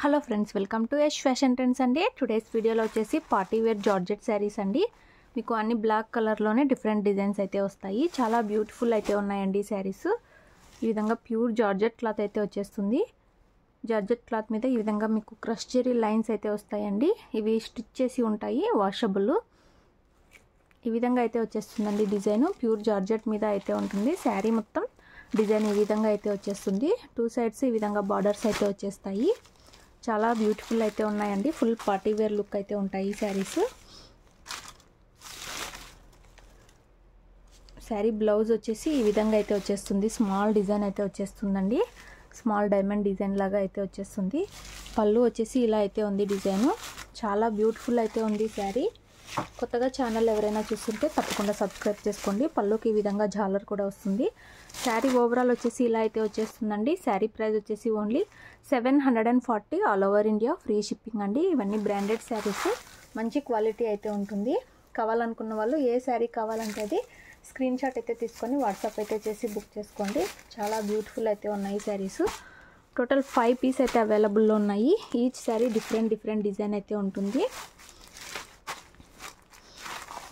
Hello friends, welcome to Yash fashion trends అండి. Today's వీడియోలో వచ్చేసి పార్టీ వేర్ జార్జెట్ శారీస్ అండి. మీకు అన్ని బ్లాక్ కలర్లోనే డిఫరెంట్ డిజైన్స్ అయితే వస్తాయి. చాలా బ్యూటిఫుల్ అయితే ఉన్నాయండి శారీస్. ఈ విధంగా ప్యూర్ జార్జెట్ క్లాత్ అయితే వచ్చేస్తుంది. జార్జెట్ క్లాత్ మీద ఈ విధంగా మీకు క్రష్ జెరీ లైన్స్ అయితే వస్తాయండి. ఇవి స్టిచ్ చేసి ఉంటాయి, వాషబుల్. ఈ విధంగా అయితే వచ్చేస్తుందండి డిజైన్. ప్యూర్ జార్జెట్ మీద అయితే ఉంటుంది. శారీ మొత్తం డిజైన్ ఈ విధంగా అయితే వచ్చేస్తుంది. టూ సైడ్స్ ఈ విధంగా బార్డర్స్ అయితే వచ్చేస్తాయి. చాలా బ్యూటిఫుల్ అయితే ఉన్నాయండి. ఫుల్ పార్టీ వేర్ లుక్ అయితే ఉంటాయి ఈ శారీస్. శారీ బ్లౌజ్ వచ్చేసి ఈ విధంగా అయితే వచ్చేస్తుంది. స్మాల్ డిజైన్ అయితే వచ్చేస్తుందండి. స్మాల్ డైమండ్ డిజైన్ లాగా అయితే వచ్చేస్తుంది. పళ్ళు వచ్చేసి ఇలా అయితే ఉంది డిజైన్. చాలా బ్యూటిఫుల్ అయితే ఉంది శారీ. కొత్తగా ఛానల్ ఎవరైనా చూస్తుంటే తప్పకుండా సబ్స్క్రైబ్ చేసుకోండి. పళ్ళుకి ఈ విధంగా జాలర్ కూడా వస్తుంది. శారీ ఓవరాల్ వచ్చేసి ఇలా అయితే వచ్చేస్తుందండి. శారీ ప్రైస్ వచ్చేసి only 740 all over India, free shipping అండి. ఇవన్నీ బ్రాండెడ్ శారీస్, మంచి క్వాలిటీ అయితే ఉంటుంది. కావాలనుకున్న వాళ్ళు ఏ శారీ కావాలంటే అది స్క్రీన్ షాట్ అయితే తీసుకొని వాట్సాప్ అయితే చేసి బుక్ చేసుకోండి. చాలా బ్యూటిఫుల్ అయితే ఉన్నాయి శారీస్. టోటల్ 5 పీస్ అయితే అవైలబుల్లో ఉన్నాయి. ఈచ్ శారీ డిఫరెంట్ డిజైన్ అయితే ఉంటుంది.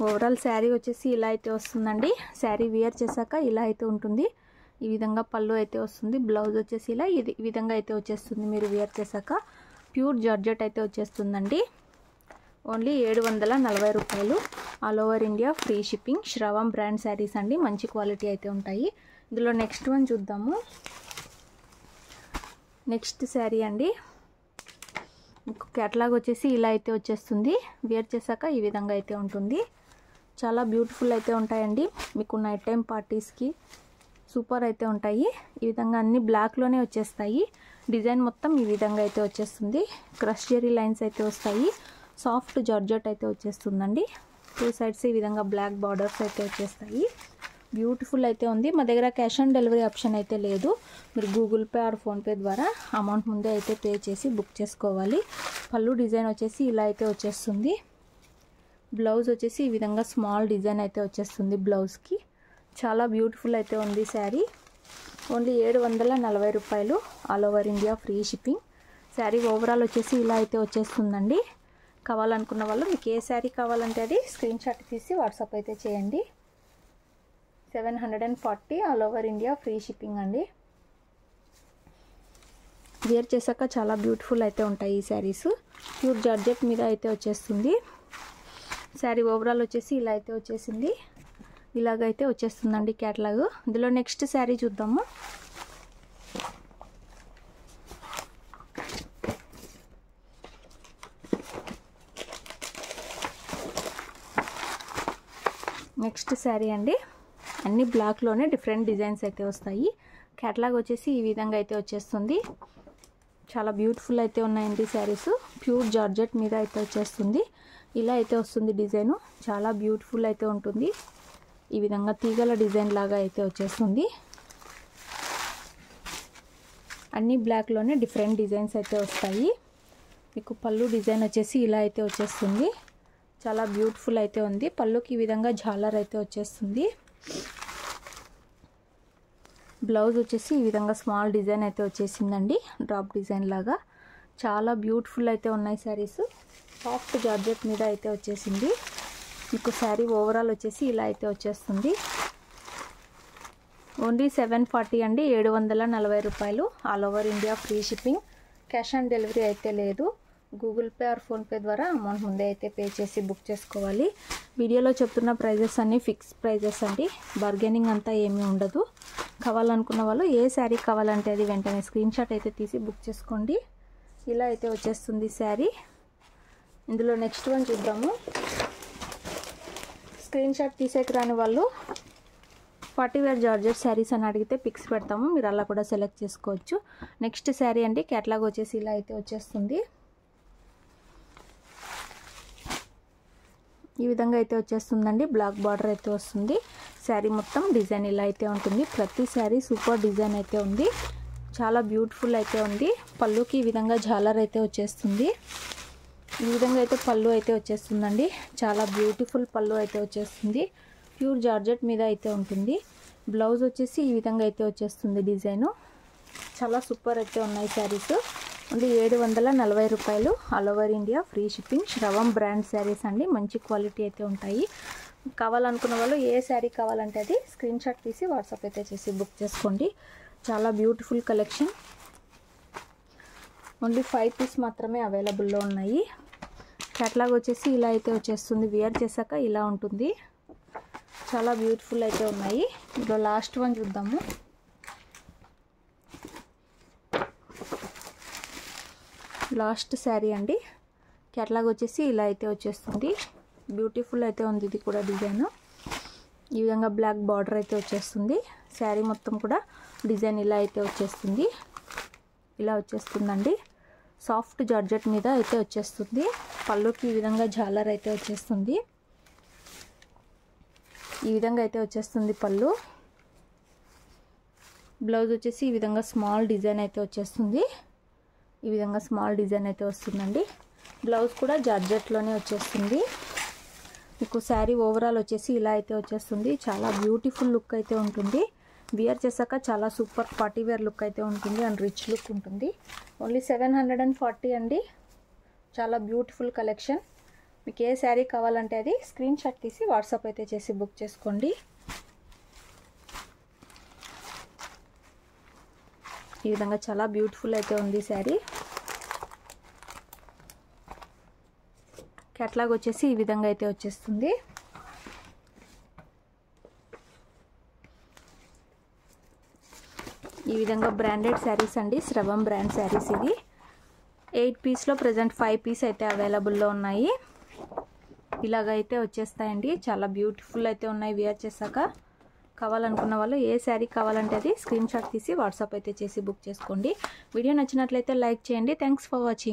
ఓవరాల్ శారీ వచ్చేసి ఇలా అయితే వస్తుందండి. శారీ వేర్ చేశాక ఇలా అయితే ఉంటుంది. ఈ విధంగా పళ్ళు అయితే వస్తుంది. బ్లౌజ్ వచ్చేసి ఇలా ఈ విధంగా అయితే వచ్చేస్తుంది. మీరు వేర్ చేశాక ప్యూర్ జార్జెట్ అయితే వచ్చేస్తుందండి. ఓన్లీ 740 రూపాయలు, all over India, free shipping. Shravam brand saris అండి. మంచి క్వాలిటీ అయితే ఉంటాయి. ఇందులో నెక్స్ట్ వన్ చూద్దాము. నెక్స్ట్ శారీ అండి. క్యాటలాగ్ వచ్చేసి ఇలా అయితే వచ్చేస్తుంది. వేర్ చేశాక ఈ విధంగా అయితే ఉంటుంది. చాలా బ్యూటిఫుల్ అయితే ఉంటాయండి. మీకు నైట్ టైం పార్టీస్కి సూపర్ అయితే ఉంటాయి. ఈ విధంగా అన్ని బ్లాక్లోనే వచ్చేస్తాయి. డిజైన్ మొత్తం ఈ విధంగా అయితే వచ్చేస్తుంది. క్రష్ జెరీ లైన్స్ అయితే వస్తాయి. సాఫ్ట్ జార్జెట్ అయితే వచ్చేస్తుందండి. టూ సైడ్స్ ఈ విధంగా బ్లాక్ బార్డర్స్ అయితే వచ్చేస్తాయి. బ్యూటిఫుల్ అయితే ఉంది. మా దగ్గర క్యాష్ ఆన్ డెలివరీ ఆప్షన్ అయితే లేదు. మీరు గూగుల్ పే ఆర్ ఫోన్పే ద్వారా అమౌంట్ ముందే అయితే పే చేసి బుక్ చేసుకోవాలి. పళ్ళు డిజైన్ వచ్చేసి ఇలా అయితే వచ్చేస్తుంది. బ్లౌజ్ వచ్చేసి ఈ విధంగా స్మాల్ డిజైన్ అయితే వచ్చేస్తుంది బ్లౌజ్కి. చాలా బ్యూటిఫుల్ అయితే ఉంది శారీ. ఓన్లీ 740 రూపాయలు, all over India, free shipping. Sari overall వచ్చేసి ఇలా అయితే వచ్చేస్తుందండి. కావాలనుకున్న వాళ్ళు మీకు ఏ శారీ కావాలంటే అది స్క్రీన్ షాట్ తీసి వాట్సాప్ అయితే చేయండి. 740 all over India, free shipping అండి. వేర్ చేశాక చాలా బ్యూటిఫుల్ అయితే ఉంటాయి ఈ శారీస్. ప్యూర్ జార్జెట్ మీద అయితే వచ్చేస్తుంది. శారీ ఓవరాల్ వచ్చేసి ఇలా అయితే వచ్చేసింది. ఇలాగైతే వచ్చేస్తుందండి క్యాటలాగ్. ఇందులో నెక్స్ట్ శారీ చూద్దాము. నెక్స్ట్ శారీ అండి. అన్ని బ్లాక్లోనే డిఫరెంట్ డిజైన్స్ అయితే వస్తాయి. క్యాటలాగ్ వచ్చేసి ఈ విధంగా అయితే వచ్చేస్తుంది. చాలా బ్యూటిఫుల్ అయితే ఉన్నాయండి శారీస్. ప్యూర్ జార్జెట్ మీద అయితే వచ్చేస్తుంది. ఇలా అయితే వస్తుంది డిజైను. చాలా బ్యూటిఫుల్ అయితే ఉంటుంది. ఈ విధంగా తీగల డిజైన్ లాగా అయితే వచ్చేస్తుంది. అన్ని బ్లాక్లోనే డిఫరెంట్ డిజైన్స్ అయితే వస్తాయి. మీకు పళ్ళు డిజైన్ వచ్చేసి ఇలా అయితే వచ్చేస్తుంది. చాలా బ్యూటిఫుల్ అయితే ఉంది. పళ్ళుకి ఈ విధంగా జాలర్ అయితే వచ్చేస్తుంది. బ్లౌజ్ వచ్చేసి ఈ విధంగా స్మాల్ డిజైన్ అయితే వచ్చేసిందండి, డ్రాప్ డిజైన్ లాగా. చాలా బ్యూటిఫుల్ అయితే ఉన్నాయి శారీస్. సాఫ్ట్ జార్జెట్ మీద అయితే వచ్చేసింది. మీకు శారీ ఓవరాల్ వచ్చేసి ఇలా అయితే వచ్చేస్తుంది. ఓన్లీ 740 అండి, 740 రూపాయలు, all over India, free shipping. Cash on delivery అయితే లేదు. గూగుల్ పే ఆర్ ఫోన్పే ద్వారా అమౌంట్ ముందే అయితే పే చేసి బుక్ చేసుకోవాలి. వీడియోలో చెప్తున్న ప్రైజెస్ అన్నీ ఫిక్స్ ప్రైజెస్ అండి. బార్గెనింగ్ అంతా ఏమీ ఉండదు. కావాలనుకున్న వాళ్ళు ఏ శారీ కావాలంటే అది వెంటనే స్క్రీన్ షాట్ అయితే తీసి బుక్ చేసుకోండి. ఇలా అయితే వచ్చేస్తుంది శారీ. ఇందులో నెక్స్ట్ వన్ చూద్దాము. స్క్రీన్ షాట్ తీసేకి రాని వాళ్ళు పార్టీ వేర్ జార్జెట్ శారీస్ అని అడిగితే పిక్స్ పెడతాము, మీరు అలా కూడా సెలెక్ట్ చేసుకోవచ్చు. నెక్స్ట్ శారీ అండి. క్యాటలాగ్ వచ్చేసి ఇలా అయితే వచ్చేస్తుంది. ఈ విధంగా అయితే వచ్చేస్తుందండి. బ్లాక్ బార్డర్ అయితే వస్తుంది. శారీ మొత్తం డిజైన్ ఇలా అయితే ఉంటుంది. ప్రతి శారీ సూపర్ డిజైన్ అయితే ఉంది. చాలా బ్యూటిఫుల్ అయితే ఉంది. పళ్ళుకి ఈ విధంగా జాలర్ అయితే వచ్చేస్తుంది. ఈ విధంగా అయితే పళ్ళు అయితే వచ్చేస్తుందండి. చాలా బ్యూటిఫుల్ పళ్ళు అయితే వచ్చేస్తుంది. ప్యూర్ జార్జెట్ మీద అయితే ఉంటుంది. బ్లౌజ్ వచ్చేసి ఈ విధంగా అయితే వచ్చేస్తుంది డిజైను. చాలా సూపర్ అయితే ఉన్నాయి శారీస్. ఓన్లీ 740 రూపాయలు, all over India free shipping. Shravam brand saris అండి, మంచి క్వాలిటీ అయితే ఉంటాయి. కావాలనుకున్న వాళ్ళు ఏ శారీ కావాలంటే అది స్క్రీన్ షాట్ తీసి వాట్సాప్ అయితే చేసి బుక్ చేసుకోండి. చాలా బ్యూటిఫుల్ కలెక్షన్. ఓన్లీ 5 పీస్ మాత్రమే అవైలబుల్లో ఉన్నాయి. క్యాట్లాగ్ వచ్చేసి ఇలా అయితే వచ్చేస్తుంది. వేర్ చేశాక ఇలా ఉంటుంది. చాలా బ్యూటిఫుల్ అయితే ఉన్నాయి. ఇందులో లాస్ట్ వన్ చూద్దాము. లాస్ట్ శారీ అండి. క్యాట్లాగ్ వచ్చేసి ఇలా అయితే వచ్చేస్తుంది. బ్యూటిఫుల్ అయితే ఉంది. ఇది కూడా డిజైన్ ఈ విధంగా బ్లాక్ బార్డర్ అయితే వచ్చేస్తుంది. శారీ మొత్తం కూడా డిజైన్ ఇలా అయితే వచ్చేస్తుంది. ఇలా వచ్చేస్తుందండి. సాఫ్ట్ జార్జెట్ మీద అయితే వచ్చేస్తుంది. పళ్ళుకి ఈ విధంగా జాలర్ అయితే వచ్చేస్తుంది. ఈ విధంగా అయితే వచ్చేస్తుంది పళ్ళు. బ్లౌజ్ వచ్చేసి ఈ విధంగా స్మాల్ డిజైన్ అయితే వచ్చేస్తుంది. ఈ విధంగా స్మాల్ డిజైన్ అయితే వస్తుందండి. బ్లౌజ్ కూడా జార్జెట్లోనే వచ్చేస్తుంది. మీకు శారీ ఓవరాల్ వచ్చేసి ఇలా అయితే వచ్చేస్తుంది. చాలా బ్యూటిఫుల్ లుక్ అయితే ఉంటుంది. వేర్ చేశాక చాలా సూపర్ పార్టీ వేర్ లుక్ అయితే ఉంటుంది అండ్ రిచ్ లుక్ ఉంటుంది. ఓన్లీ 740 అండి. చాలా బ్యూటిఫుల్ కలెక్షన్. మీకు ఏ శారీ కావాలంటే అది స్క్రీన్ షాట్ తీసి వాట్సాప్ అయితే చేసి బుక్ చేసుకోండి. ఈ విధంగా చాలా బ్యూటిఫుల్ అయితే ఉంది శారీ. క్యాట్లాగ్ వచ్చేసి ఈ విధంగా అయితే వచ్చేస్తుంది. ఈ విధంగా బ్రాండెడ్ శారీస్ అండి. శ్రవం బ్రాండ్ శారీస్ ఇవి. 8 పీస్లో ప్రజెంట్ 5 పీస్ అయితే అవైలబుల్లో ఉన్నాయి. ఇలాగైతే వచ్చేస్తాయండి. చాలా బ్యూటిఫుల్ అయితే ఉన్నాయి. వేర్ చేశాక కావాలనుకున్న వాళ్ళు ఏ శారీ కావాలంటే అది స్క్రీన్ షాట్ తీసి వాట్సాప్ అయితే చేసి బుక్ చేసుకోండి. వీడియో నచ్చినట్లయితే లైక్ చేయండి. Thanks for watching.